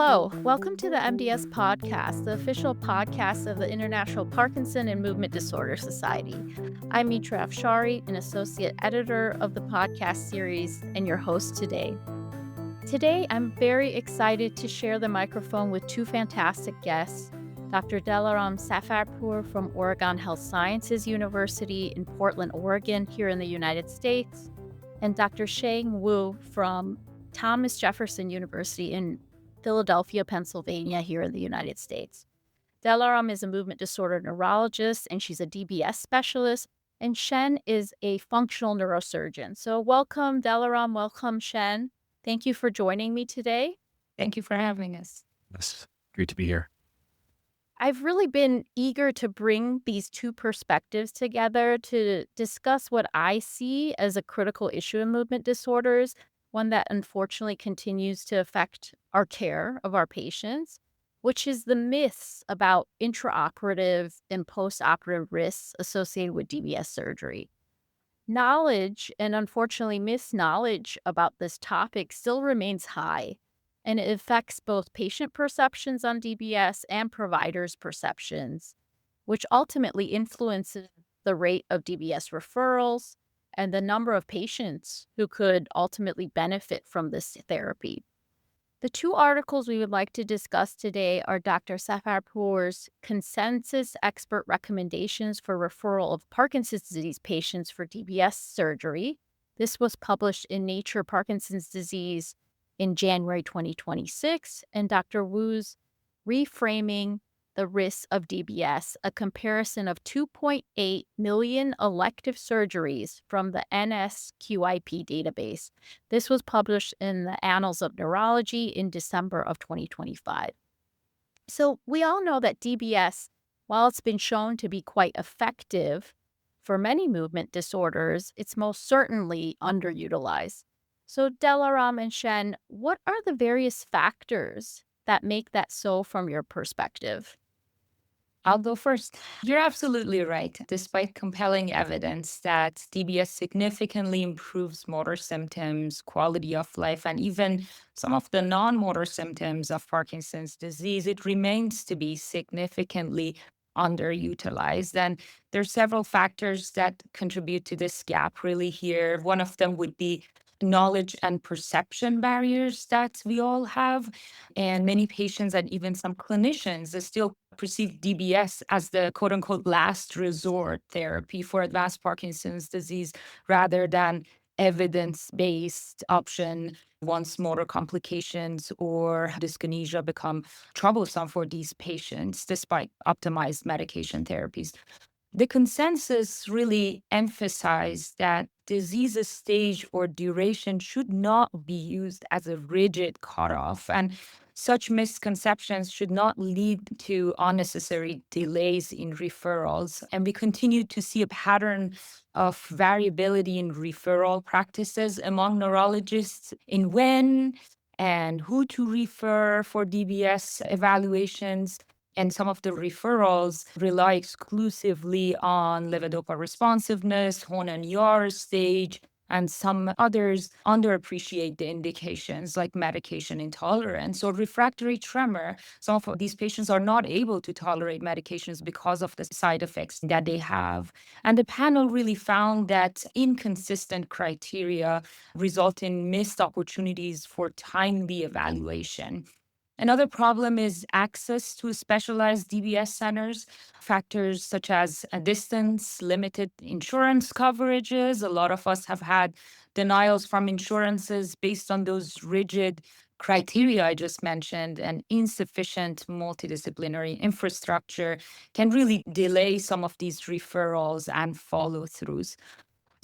Hello, welcome to the MDS podcast, the official podcast of the International Parkinson and Movement Disorder Society. I'm Mitra Afshari, an associate editor of the podcast series and your host today. Today, I'm very excited to share the microphone with two fantastic guests, Dr. Delaram Safarpour from Oregon Health Sciences University in Portland, Oregon, here in the United States, and Dr. Chengyuan Wu from Thomas Jefferson University in Philadelphia, Pennsylvania, here in the United States. Delaram is a movement disorder neurologist, and she's a DBS specialist, and Shen is a functional neurosurgeon. So welcome, Delaram. Welcome, Shen. Thank you for joining me today. Thank you for having us. It's great to be here. I've really been eager to bring these two perspectives together to discuss what I see as a critical issue in movement disorders, one that unfortunately continues to affect our care of our patients, which is the myths about intraoperative and postoperative risks associated with DBS surgery. Knowledge and unfortunately misknowledge about this topic still remains high, and it affects both patient perceptions on DBS and providers' perceptions, which ultimately influences the rate of DBS referrals and the number of patients who could ultimately benefit from this therapy. The two articles we would like to discuss today are Dr. Safarpour's consensus expert recommendations for referral of Parkinson's disease patients for DBS surgery. This was published in Nature Parkinson's Disease in January 2026, and Dr. Wu's Reframing the Risks of DBS, a comparison of 2.8 million elective surgeries from the NSQIP database. This was published in the Annals of Neurology in December of 2025. So we all know that DBS, while it's been shown to be quite effective for many movement disorders, it's most certainly underutilized. So Delaram and Shen, what are the various factors that make that so from your perspective? I'll go first. You're absolutely right. Despite compelling evidence that DBS significantly improves motor symptoms, quality of life, and even some of the non-motor symptoms of Parkinson's disease, it remains to be significantly underutilized. And there are several factors that contribute to this gap really here. One of them would be knowledge and perception barriers that we all have. And many patients and even some clinicians still perceive DBS as the quote unquote last resort therapy for advanced Parkinson's disease rather than evidence-based option once motor complications or dyskinesia become troublesome for these patients despite optimized medication therapies. The consensus really emphasized that disease stage or duration should not be used as a rigid cutoff, and such misconceptions should not lead to unnecessary delays in referrals. And we continue to see a pattern of variability in referral practices among neurologists in when and who to refer for DBS evaluations. And some of the referrals rely exclusively on levodopa responsiveness, Hone and Yar stage, and some others underappreciate the indications like medication intolerance or refractory tremor. Some of these patients are not able to tolerate medications because of the side effects that they have. And the panel really found that inconsistent criteria result in missed opportunities for timely evaluation. Another problem is access to specialized DBS centers. Factors such as a distance, limited insurance coverages. A lot of us have had denials from insurances based on those rigid criteria I just mentioned, and insufficient multidisciplinary infrastructure can really delay some of these referrals and follow throughs.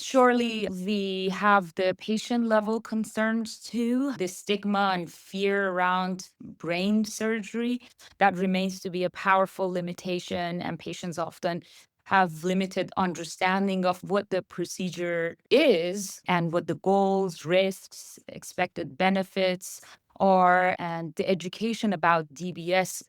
Surely we have the patient level concerns too, the stigma and fear around brain surgery. That remains to be a powerful limitation, and patients often have limited understanding of what the procedure is and what the goals, risks, expected benefits are, and the education about DBS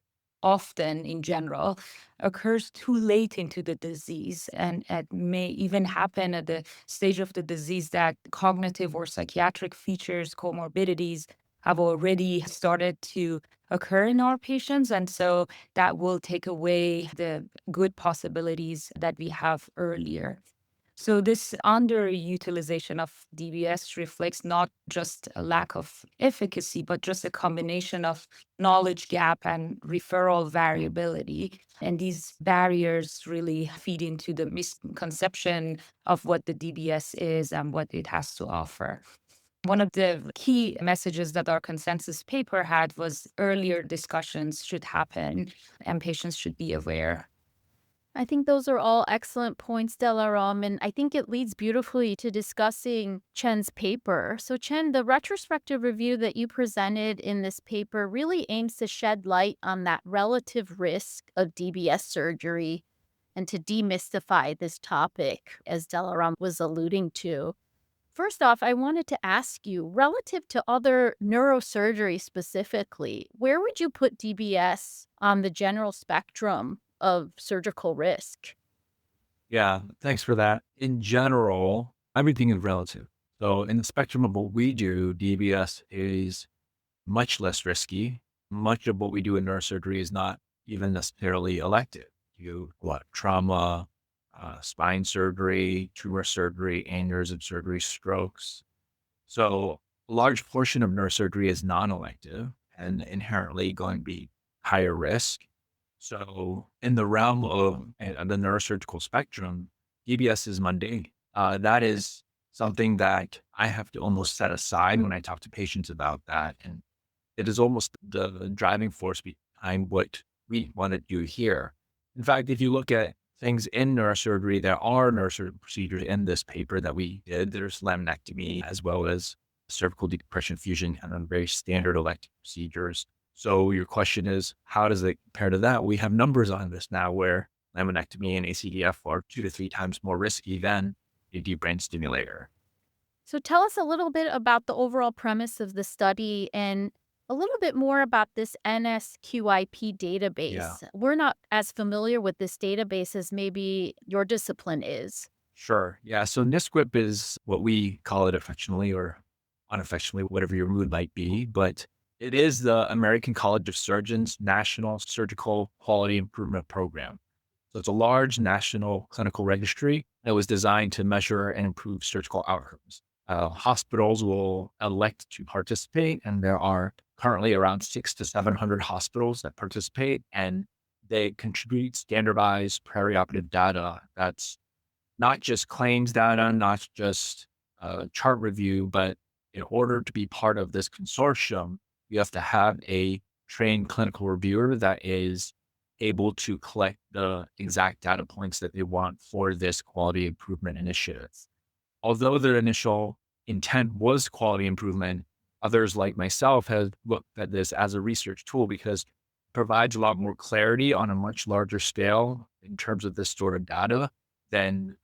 often in general occurs too late into the disease, and it may even happen at the stage of the disease that cognitive or psychiatric features, comorbidities have already started to occur in our patients. And so that will take away the good possibilities that we have earlier. So this underutilization of DBS reflects not just a lack of efficacy, but just a combination of knowledge gap and referral variability. And these barriers really feed into the misconception of what the DBS is and what it has to offer. One of the key messages that our consensus paper had was earlier discussions should happen and patients should be aware. I think those are all excellent points, Delaram, and I think it leads beautifully to discussing Chen's paper. So, Chen, the retrospective review that you presented in this paper really aims to shed light on that relative risk of DBS surgery and to demystify this topic, as Delaram was alluding to. First off, I wanted to ask you, relative to other neurosurgery specifically, where would you put DBS on the general spectrum of surgical risk? Yeah, thanks for that. In general, everything is relative. So, in the spectrum of what we do, DBS is much less risky. Much of what we do in neurosurgery is not even necessarily elective. You what trauma, spine surgery, tumor surgery, aneurysm surgery, strokes. So, a large portion of neurosurgery is non-elective and inherently going to be higher risk. So, in the realm of the neurosurgical spectrum, DBS is mundane. That is something that I have to almost set aside when I talk to patients about that. And it is almost the driving force behind what we want to do here. In fact, if you look at things in neurosurgery, there are neurosurgical procedures in this paper that we did. There's laminectomy as well as cervical decompression fusion and then very standard elective procedures. So your question is, how does it compare to that? We have numbers on this now where laminectomy and ACDF are 2 to 3 times more risky than a deep brain stimulator. So, tell us a little bit about the overall premise of the study and a little bit more about this NSQIP Yeah. database. We're not as familiar with this database as maybe your discipline is. Sure. Yeah. So NISQIP is what we call it affectionately or unaffectionately, whatever your mood might be. But it is the American College of Surgeons National Surgical Quality Improvement Program. So it's a large national clinical registry that was designed to measure and improve surgical outcomes. Hospitals will elect to participate, and there are currently around 600 to 700 hospitals that participate, and they contribute standardized perioperative data that's not just claims data, not just chart review, but in order to be part of this consortium, you have to have a trained clinical reviewer that is able to collect the exact data points that they want for this quality improvement initiative. Although their initial intent was quality improvement, others like myself have looked at this as a research tool because it provides a lot more clarity on a much larger scale in terms of this sort of data than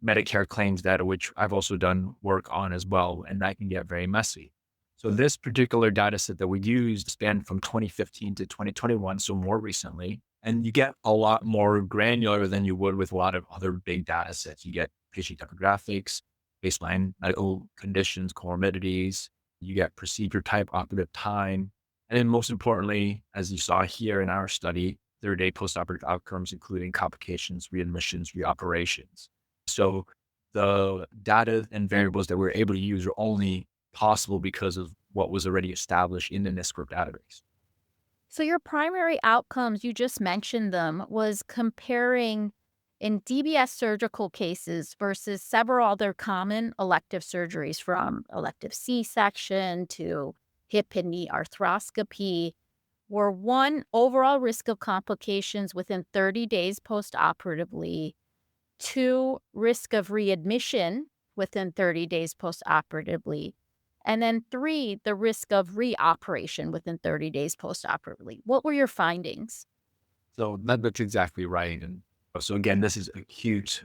Medicare claims data, which I've also done work on as well, and that can get very messy. So this particular data set that we used spanned from 2015 to 2021, so more recently, and you get a lot more granular than you would with a lot of other big data sets. You get patient demographics, baseline medical conditions, comorbidities, you get procedure type, operative time, and then most importantly, as you saw here in our study, 30-day postoperative outcomes, including complications, readmissions, reoperations. So the data and variables that we're able to use are only possible because of what was already established in the NISQIP database. So, your primary outcomes, you just mentioned them, was comparing in DBS surgical cases versus several other common elective surgeries from elective C section to hip and knee arthroscopy. Were one, overall risk of complications within 30 days postoperatively, two, risk of readmission within 30 days postoperatively, and then three, the risk of reoperation within 30 days postoperatively. What were your findings? So that's exactly right. And so again, this is acute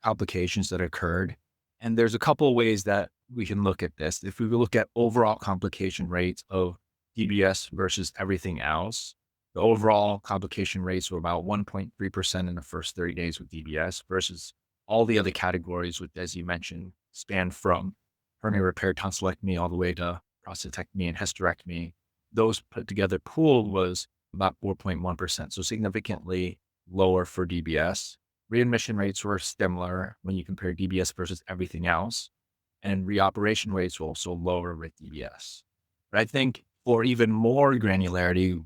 complications that occurred. And there's a couple of ways that we can look at this. If we look at overall complication rates of DBS versus everything else, the overall complication rates were about 1.3% in the first 30 days with DBS versus all the other categories, which, as you mentioned, span from hernia repair tonsillectomy all the way to prostatectomy and hysterectomy, those put together pooled was about 4.1%. So significantly lower for DBS. Readmission rates were similar when you compare DBS versus everything else. And reoperation rates were also lower with DBS. But I think for even more granularity,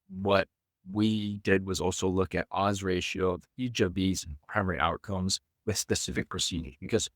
what we did was also look at odds ratio of each of these primary outcomes with specific procedures, because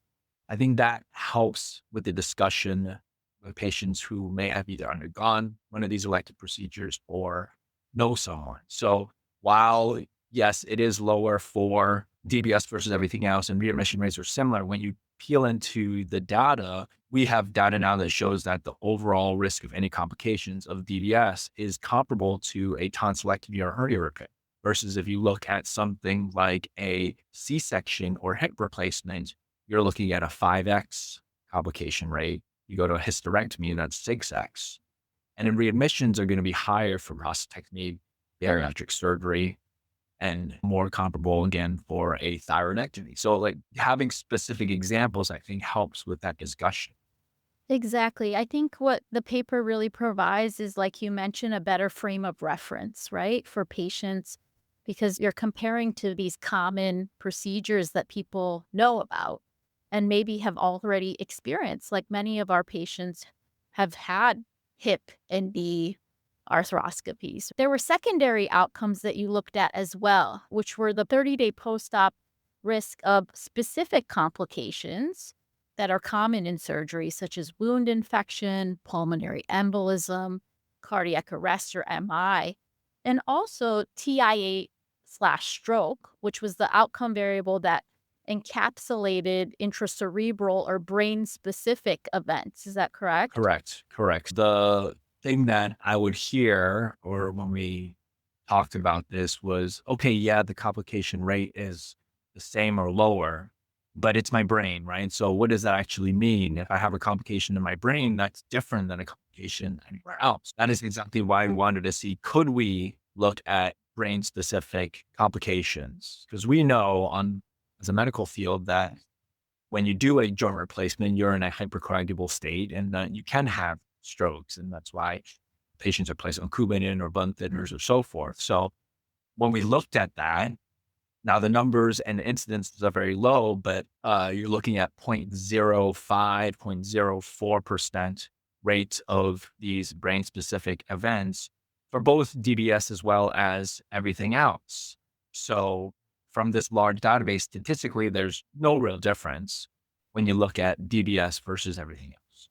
I think that helps with the discussion with patients who may have either undergone one of these elective procedures or know someone. So while, yes, it is lower for DBS versus everything else, and readmission rates are similar, when you peel into the data, we have data now that shows that the overall risk of any complications of DBS is comparable to a tonsillectomy or hernia repair. Versus if you look at something like a C-section or hip replacement, you're looking at a 5x complication rate. You go to a hysterectomy, that's 6x. And then readmissions are going to be higher for prostatectomy, bariatric surgery, and more comparable again for a thyroidectomy. So like having specific examples, I think helps with that discussion. Exactly. I think what the paper really provides is, like you mentioned, a better frame of reference, right, for patients, because you're comparing to these common procedures that people know about and maybe have already experienced. Like many of our patients have had hip and knee arthroscopies. There were secondary outcomes that you looked at as well, which were the 30-day post-op risk of specific complications that are common in surgery, such as wound infection, pulmonary embolism, cardiac arrest or MI, and also TIA/stroke, which was the outcome variable that encapsulated intracerebral or brain-specific events. Is that correct? Correct. The thing that I would hear, or when we talked about this, was okay, yeah, the complication rate is the same or lower, but it's my brain, right? So what does that actually mean? If I have a complication in my brain, that's different than a complication anywhere else. That is exactly why we wanted to see, could we look at brain specific complications? Because we know as a medical field that when you do a joint replacement, you're in a hypercoagulable state and you can have strokes. And that's why patients are placed on Coumadin or bun thinners or so forth. So when we looked at that, now the numbers and the incidences are very low, but you're looking at 0.05, 0.04% rate of these brain specific events for both DBS as well as everything else. So from this large database, statistically, there's no real difference when you look at DBS versus everything else.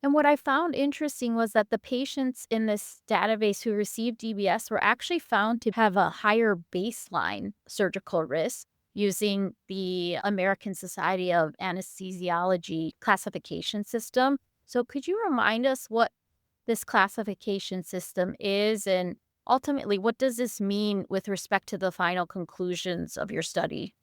And what I found interesting was that the patients in this database who received DBS were actually found to have a higher baseline surgical risk using the American Society of Anesthesiology classification system. So could you remind us what this classification system is, and ultimately what does this mean with respect to the final conclusions of your study?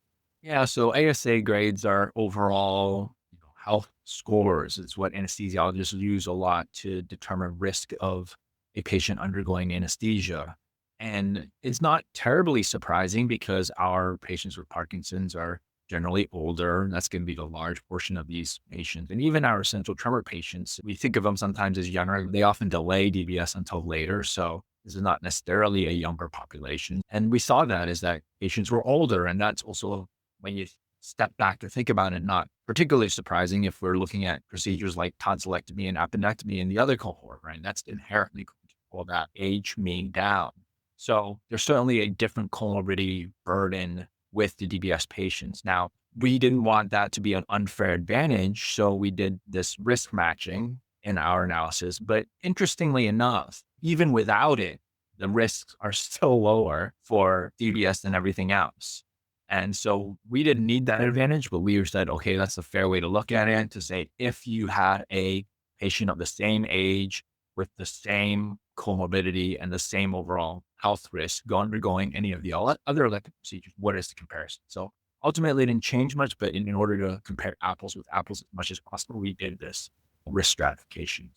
Yeah, so ASA grades are overall health scores. It's what anesthesiologists use a lot to determine risk of a patient undergoing anesthesia. And it's not terribly surprising because our patients with Parkinson's are generally older. That's going to be the large portion of these patients. And even our essential tremor patients, we think of them sometimes as younger. They often delay DBS until later. So this is not necessarily a younger population. And we saw that is that patients were older. And that's also, when you step back to think about it, not particularly surprising if we're looking at procedures like tonsillectomy and appendectomy in the other cohort, right? That's inherently going to pull that age mean down. So there's certainly a different comorbidity burden with the DBS patients. Now, we didn't want that to be an unfair advantage, so we did this risk matching in our analysis. But interestingly enough, even without it, the risks are still lower for DBS than everything else. And so we didn't need that advantage, but we said, okay, that's a fair way to look at it, to say, if you had a patient of the same age with the same comorbidity and the same overall health risk undergoing any of the other elective procedures, what is the comparison? So ultimately it didn't change much, but in order to compare apples with apples as much as possible, we did this risk stratification.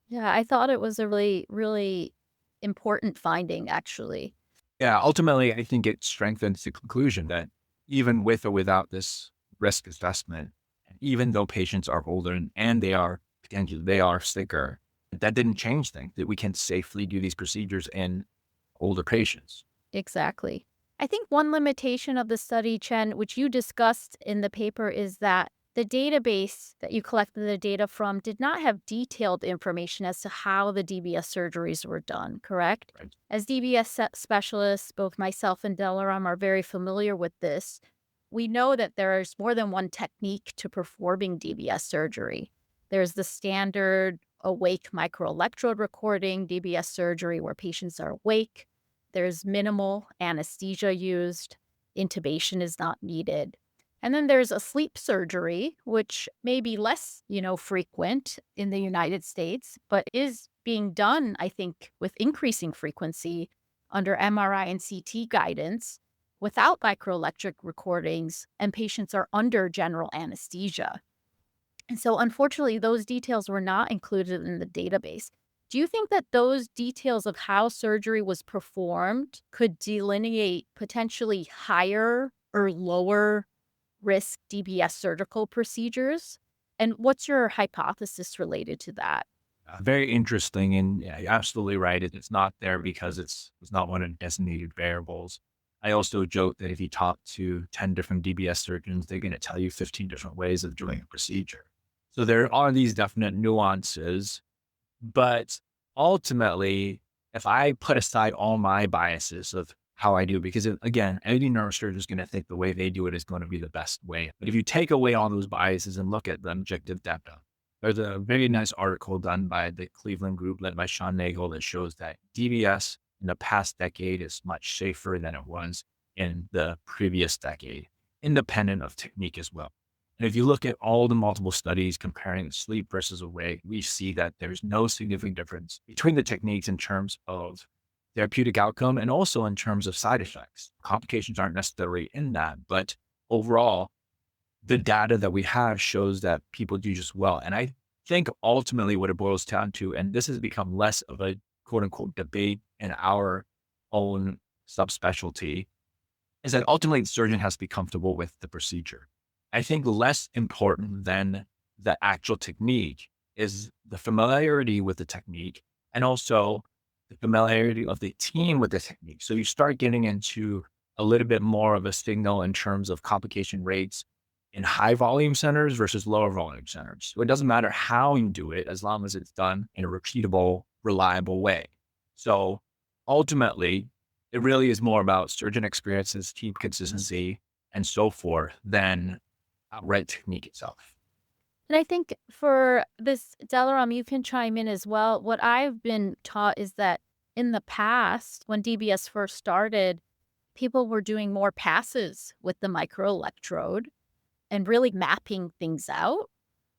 Yeah, I thought it was a really, really important finding, actually. Yeah, ultimately, I think it strengthens the conclusion that even with or without this risk assessment, even though patients are older and they are sicker, that didn't change things, that we can safely do these procedures in older patients. Exactly. I think one limitation of the study, Chen, which you discussed in the paper, is that the database that you collected the data from did not have detailed information as to how the DBS surgeries were done, correct? Right. As DBS specialists, both myself and Delaram are very familiar with this. We know that there is more than one technique to performing DBS surgery. There's the standard awake microelectrode recording DBS surgery where patients are awake. There's minimal anesthesia used. Intubation is not needed. And then there's a sleep surgery, which may be less, frequent in the United States, but is being done, I think, with increasing frequency under MRI and CT guidance without microelectric recordings, and patients are under general anesthesia. And so, unfortunately, those details were not included in the database. Do you think that those details of how surgery was performed could delineate potentially higher or lower risk DBS surgical procedures? And what's your hypothesis related to that? Very interesting. And yeah, you're absolutely right. It's not there because it's not one of the designated variables. I also joke that if you talk to 10 different DBS surgeons, they're going to tell you 15 different ways of doing a procedure. So there are these definite nuances, but ultimately, if I put aside all my biases of how I do, because again, any neurosurgeon is going to think the way they do it is going to be the best way. But if you take away all those biases and look at the objective data, there's a very nice article done by the Cleveland group led by Sean Nagel that shows that DBS in the past decade is much safer than it was in the previous decade, independent of technique as well. And if you look at all the multiple studies comparing sleep versus awake, we see that there's no significant difference between the techniques in terms of therapeutic outcome and also in terms of side effects. Complications aren't necessarily in that, but overall, the data that we have shows that people do just well. And I think ultimately what it boils down to, and this has become less of a quote unquote debate in our own subspecialty, is that ultimately the surgeon has to be comfortable with the procedure. I think less important than the actual technique is the familiarity with the technique and also the familiarity of the team with the technique. So you start getting into a little bit more of a signal in terms of complication rates in high volume centers versus lower volume centers. So it doesn't matter how you do it as long as it's done in a repeatable, reliable way. So ultimately, it really is more about surgeon experiences, team consistency, and so forth than outright technique itself. And I think for this, Delaram, you can chime in as well. What I've been taught is that in the past, when DBS first started, people were doing more passes with the microelectrode and really mapping things out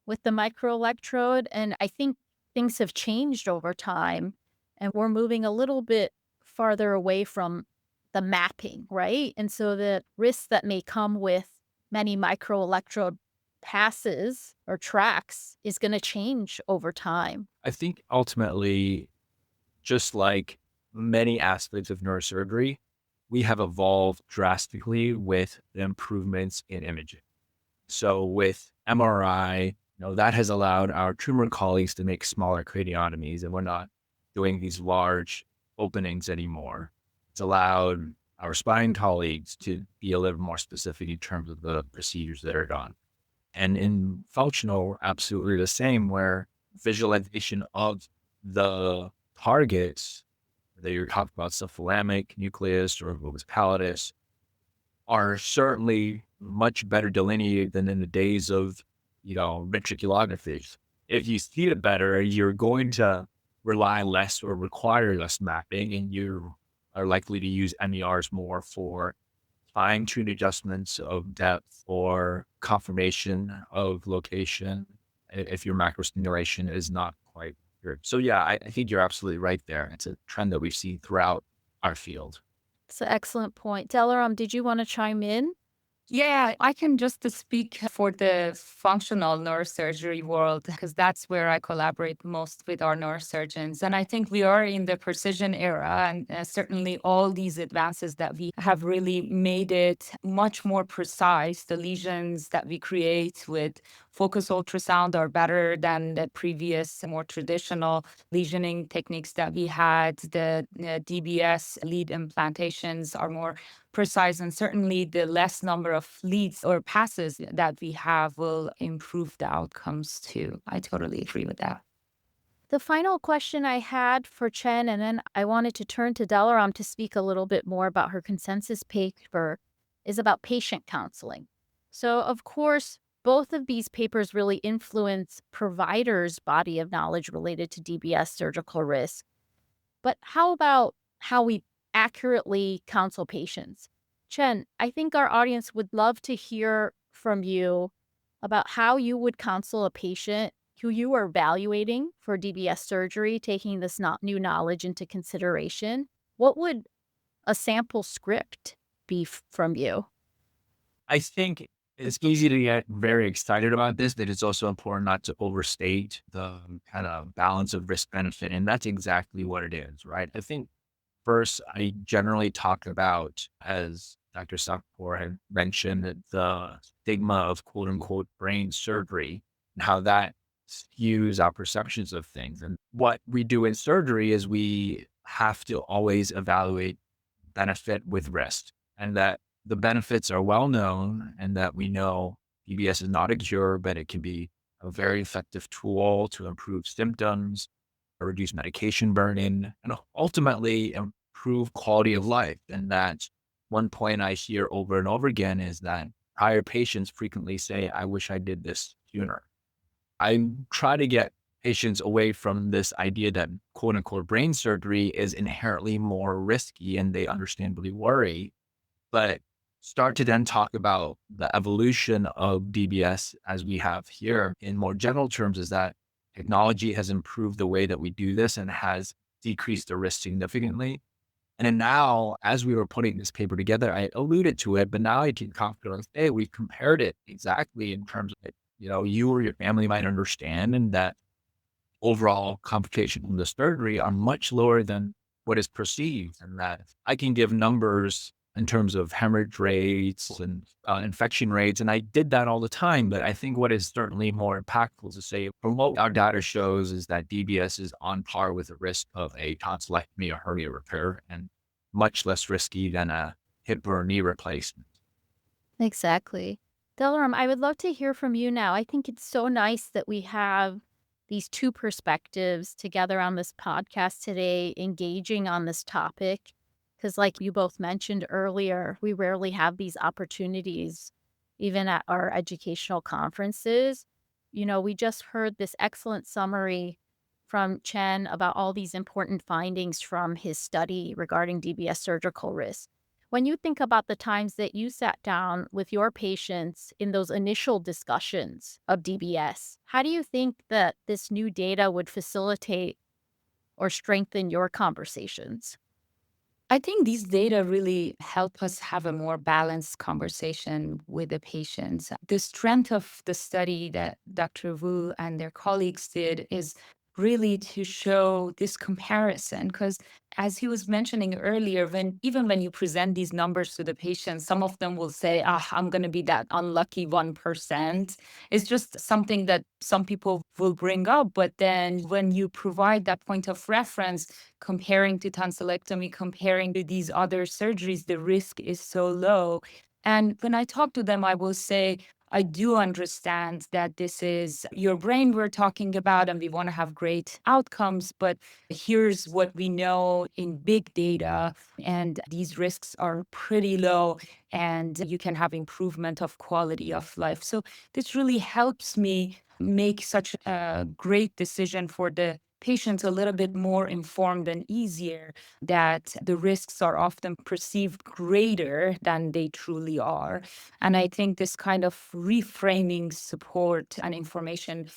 with the microelectrode. And I think things have changed over time and we're moving a little bit farther away from the mapping, right? And so the risks that may come with many microelectrode passes or tracks is going to change over time. I think ultimately, just like many aspects of neurosurgery, we have evolved drastically with the improvements in imaging. So with MRI, that has allowed our tumor colleagues to make smaller craniotomies, and we're not doing these large openings anymore. It's allowed our spine colleagues to be a little more specific in terms of the procedures that are done. And in functional, absolutely the same, where visualization of the targets that you're talking about, subthalamic nucleus or lobus pallidus, are certainly much better delineated than in the days of, ventriculography. If you see it better, you're going to rely less or require less mapping, and you are likely to use MERs more for fine-tuned adjustments of depth or confirmation of location if your macro stimulation is not quite good. So yeah, I think you're absolutely right there. It's a trend that we've seen throughout our field. It's an excellent point. Delaram, did you want to chime in? Yeah, I can just speak for the functional neurosurgery world because that's where I collaborate most with our neurosurgeons. And I think we are in the precision era, and certainly all these advances that we have really made it much more precise. The lesions that we create with focus ultrasound are better than the previous more traditional lesioning techniques that we had. The DBS lead implantations are more precise, and certainly the less number of leads or passes that we have will improve the outcomes too. I totally agree with that. The final question I had for Chen, and then I wanted to turn to Delaram to speak a little bit more about her consensus paper, is about patient counseling. So, of course, both of these papers really influence providers' body of knowledge related to DBS surgical risk. But how about how we accurately counsel patients? Chen, I think our audience would love to hear from you about how you would counsel a patient who you are evaluating for DBS surgery, taking this new knowledge into consideration. What would a sample script be from you? I think it's easy to get very excited about this, but it's also important not to overstate the kind of balance of risk benefit. And that's exactly what it is, right? I think first, I generally talk about, as Dr. Safarpour had mentioned, that the stigma of quote unquote brain surgery and how that skews our perceptions of things. And what we do in surgery is we have to always evaluate benefit with risk, and that the benefits are well known, and that we know PBS is not a cure, but it can be a very effective tool to improve symptoms, reduce medication burden, and ultimately improve quality of life. And that one point I hear over and over again is that prior patients frequently say, I wish I did this sooner. I try to get patients away from this idea that quote unquote brain surgery is inherently more risky, and they understandably worry, but start to then talk about the evolution of DBS as we have here in more general terms, is that technology has improved the way that we do this and has decreased the risk significantly. And then now, as we were putting this paper together, I alluded to it, but now I can confidently say we compared it exactly in terms of, you or your family might understand, and that overall complications from the surgery are much lower than what is perceived. And that I can give numbers in terms of hemorrhage rates and infection rates. And I did that all the time. But I think what is certainly more impactful to say from what our data shows is that DBS is on par with the risk of a tonsillectomy or hernia repair, and much less risky than a hip or knee replacement. Exactly. Delaram, I would love to hear from you now. I think it's so nice that we have these two perspectives together on this podcast today, engaging on this topic. Because, like you both mentioned earlier, we rarely have these opportunities, even at our educational conferences. We just heard this excellent summary from Chen about all these important findings from his study regarding DBS surgical risk. When you think about the times that you sat down with your patients in those initial discussions of DBS, how do you think that this new data would facilitate or strengthen your conversations? I think these data really help us have a more balanced conversation with the patients. The strength of the study that Dr. Wu and their colleagues did is really to show this comparison, because as he was mentioning earlier, when you present these numbers to the patients, some of them will say, I'm going to be that unlucky 1%. It's just something that some people will bring up. But then when you provide that point of reference, comparing to tonsillectomy, comparing to these other surgeries, the risk is so low. And when I talk to them, I will say, I do understand that this is your brain we're talking about, and we want to have great outcomes, but here's what we know in big data, and these risks are pretty low, and you can have improvement of quality of life. So this really helps me make such a great decision for the patients, a little bit more informed and easier, that the risks are often perceived greater than they truly are. And I think this kind of reframing support and information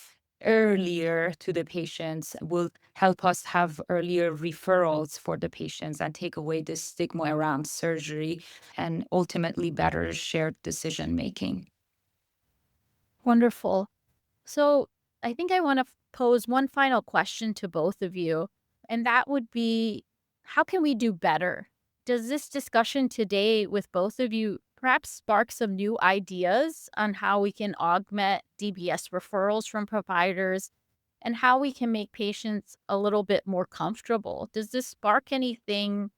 earlier to the patients will help us have earlier referrals for the patients and take away the stigma around surgery, and ultimately better shared decision making. Wonderful. So I think I want to pose one final question to both of you, and that would be, how can we do better? Does this discussion today with both of you perhaps spark some new ideas on how we can augment DBS referrals from providers and how we can make patients a little bit more comfortable. Does this spark anything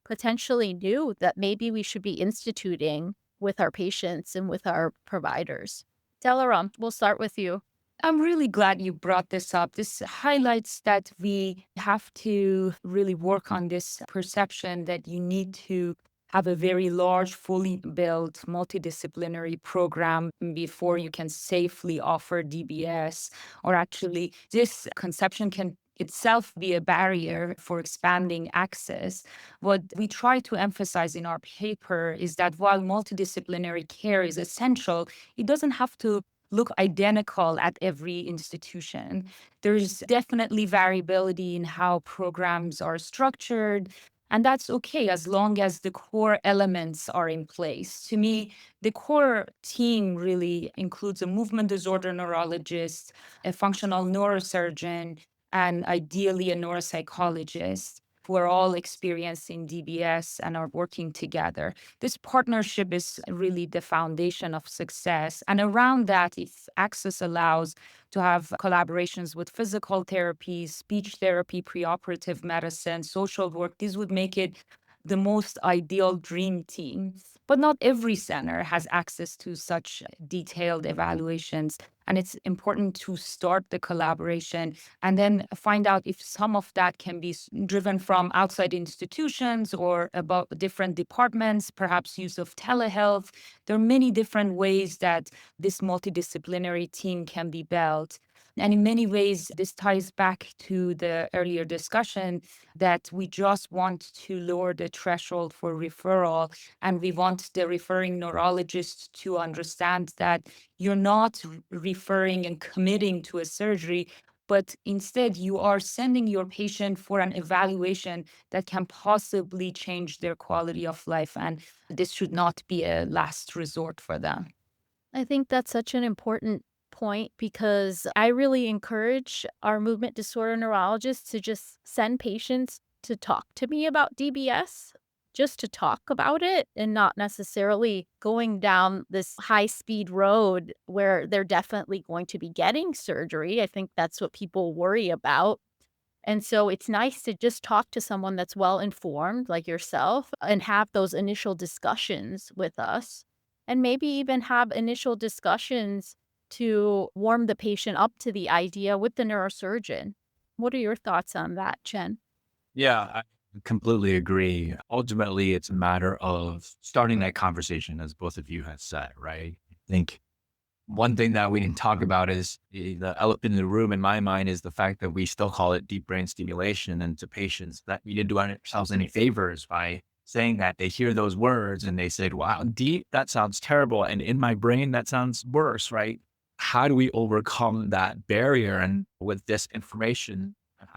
potentially new that maybe we should be instituting with our patients and with our providers? Delaram, we'll start with you. I'm really glad you brought this up. This highlights that we have to really work on this perception that you need to have a very large, fully built, multidisciplinary program before you can safely offer DBS. Or actually, this conception can itself be a barrier for expanding access. What we try to emphasize in our paper is that while multidisciplinary care is essential, it doesn't have to look identical at every institution. There's definitely variability in how programs are structured, and that's okay as long as the core elements are in place. To me, the core team really includes a movement disorder neurologist, a functional neurosurgeon, and ideally a neuropsychologist who are all experienced in DBS and are working together. This partnership is really the foundation of success. And around that, if access allows to have collaborations with physical therapy, speech therapy, preoperative medicine, social work, this would make it the most ideal dream team. But not every center has access to such detailed evaluations. And it's important to start the collaboration and then find out if some of that can be driven from outside institutions or about different departments, perhaps use of telehealth. There are many different ways that this multidisciplinary team can be built. And in many ways, this ties back to the earlier discussion that we just want to lower the threshold for referral. And we want the referring neurologist to understand that you're not referring and committing to a surgery, but instead you are sending your patient for an evaluation that can possibly change their quality of life. And this should not be a last resort for them. I think that's such an important point because I really encourage our movement disorder neurologists to just send patients to talk to me about DBS, just to talk about it and not necessarily going down this high speed road where they're definitely going to be getting surgery. I think that's what people worry about. And so it's nice to just talk to someone that's well informed, like yourself, and have those initial discussions with us. And maybe even have initial discussions to warm the patient up to the idea with the neurosurgeon. What are your thoughts on that, Chen? Yeah, I completely agree. Ultimately, it's a matter of starting that conversation, as both of you have said, right? I think one thing that we didn't talk about is the elephant in the room in my mind is the fact that we still call it deep brain stimulation. And to patients, that we didn't do ourselves any favors by saying that. They hear those words and they said, wow, deep, that sounds terrible. And in my brain, that sounds worse, right? How do we overcome that barrier? And with this information,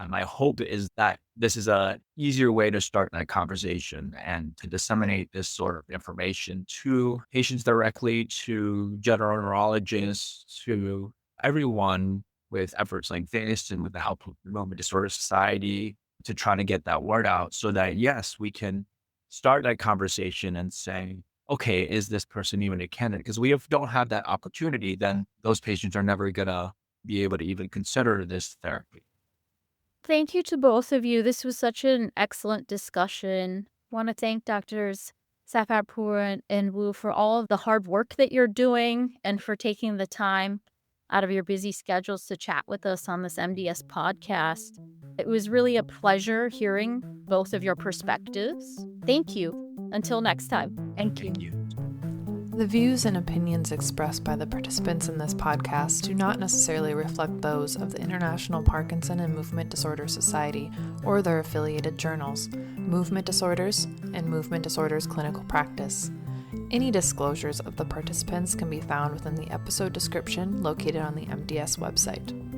my hope is that this is a easier way to start that conversation and to disseminate this sort of information to patients directly, to general neurologists, to everyone with efforts like this and with the help of the Movement Disorder Society to try to get that word out so that, yes, we can start that conversation and say, okay, is this person even a candidate? Because don't have that opportunity, then those patients are never going to be able to even consider this therapy. Thank you to both of you. This was such an excellent discussion. Want to thank Doctors Safarpour and Wu for all of the hard work that you're doing and for taking the time out of your busy schedules to chat with us on this MDS podcast. It was really a pleasure hearing both of your perspectives. Thank you. Until next time. Thank you. Thank you. The views and opinions expressed by the participants in this podcast do not necessarily reflect those of the International Parkinson and Movement Disorder Society or their affiliated journals, Movement Disorders and Movement Disorders Clinical Practice. Any disclosures of the participants can be found within the episode description located on the MDS website.